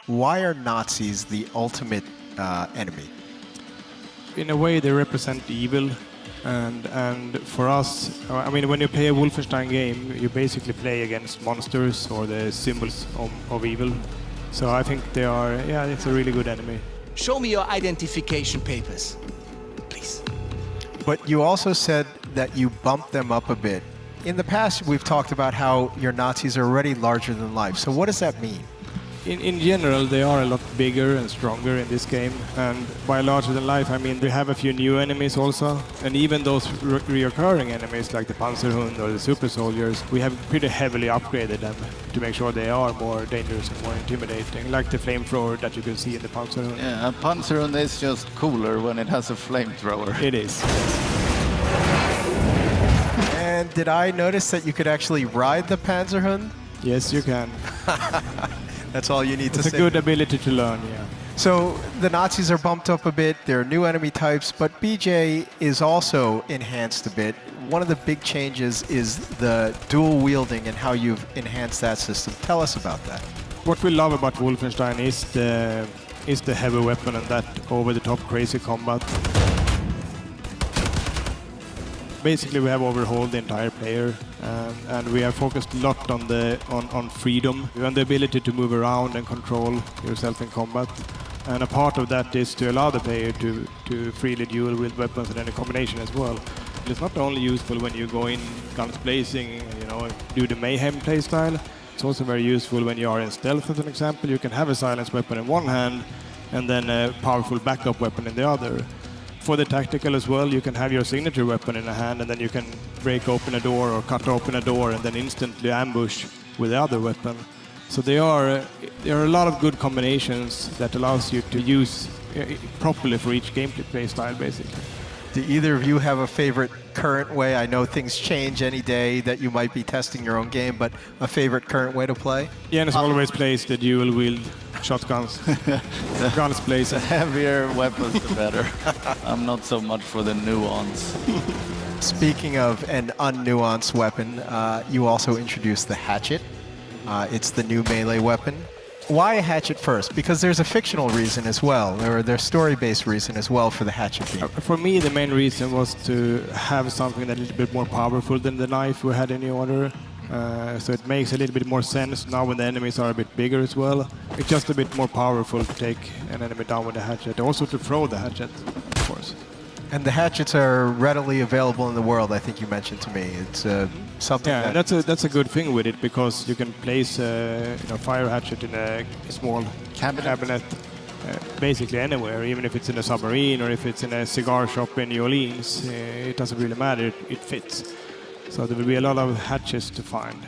Why are Nazis the ultimate enemy? In a way, they represent evil, and for us, I mean, when you play a Wolfenstein game, you basically play against monsters or the symbols of evil. So I think they are, yeah, it's a really good enemy. Show me your identification papers, please. But you also said that you bumped them up a bit. In the past, we've talked about how your Nazis are already larger than life. So what does that mean? In general, they are a lot bigger and stronger in this game, and by larger than life, I mean we have a few new enemies also, and even those reoccurring enemies like the Panzerhund or the Super Soldiers, we have pretty heavily upgraded them to make sure they are more dangerous and more intimidating, like the flamethrower that you can see in the Panzerhund. Yeah, a Panzerhund is just cooler when it has a flamethrower. It is. And did I notice that you could actually ride the Panzerhund? Yes, you can. That's all you need to say. It's a good ability to learn, yeah. So the Nazis are bumped up a bit, there are new enemy types, but BJ is also enhanced a bit. One of the big changes is the dual wielding and how you've enhanced that system. Tell us about that. What we love about Wolfenstein is the heavy weapon and that over-the-top crazy combat. Basically, we have overhauled the entire player, and we have focused a lot on freedom and the ability to move around and control yourself in combat. And a part of that is to allow the player to freely duel with weapons and any combination as well. It's not only useful when you go in guns blazing, you know, do the mayhem playstyle. It's also very useful when you are in stealth, as an example. You can have a silence weapon in one hand and then a powerful backup weapon in the other. For the tactical as well, you can have your signature weapon in a hand and then you can break open a door or cut open a door and then instantly ambush with the other weapon. So there are a lot of good combinations that allows you to use properly for each gameplay style, basically. Do either of you have a favorite current way? I know things change any day that you might be testing your own game, but a favorite current way to play? Jens always plays the dual-wield shotguns. Guns plays. The heavier weapons, the better. I'm not so much for the nuance. Speaking of an unnuanced weapon, you also introduced the hatchet. It's the new melee weapon. Why a hatchet first? Because there's a fictional reason as well, or there's a story-based reason as well for the hatchet beam. For me, the main reason was to have something that's a little bit more powerful than the knife we had in the order. So it makes a little bit more sense now when the enemies are a bit bigger as well. It's just a bit more powerful to take an enemy down with the hatchet. Also to throw the hatchet, of course. And the hatchets are readily available in the world, I think you mentioned to me. It's something that's a good thing with it, because you can place a fire hatchet in a small cabinet basically anywhere, even if it's in a submarine or if it's in a cigar shop in New Orleans. It doesn't really matter, it fits. So there will be a lot of hatches to find.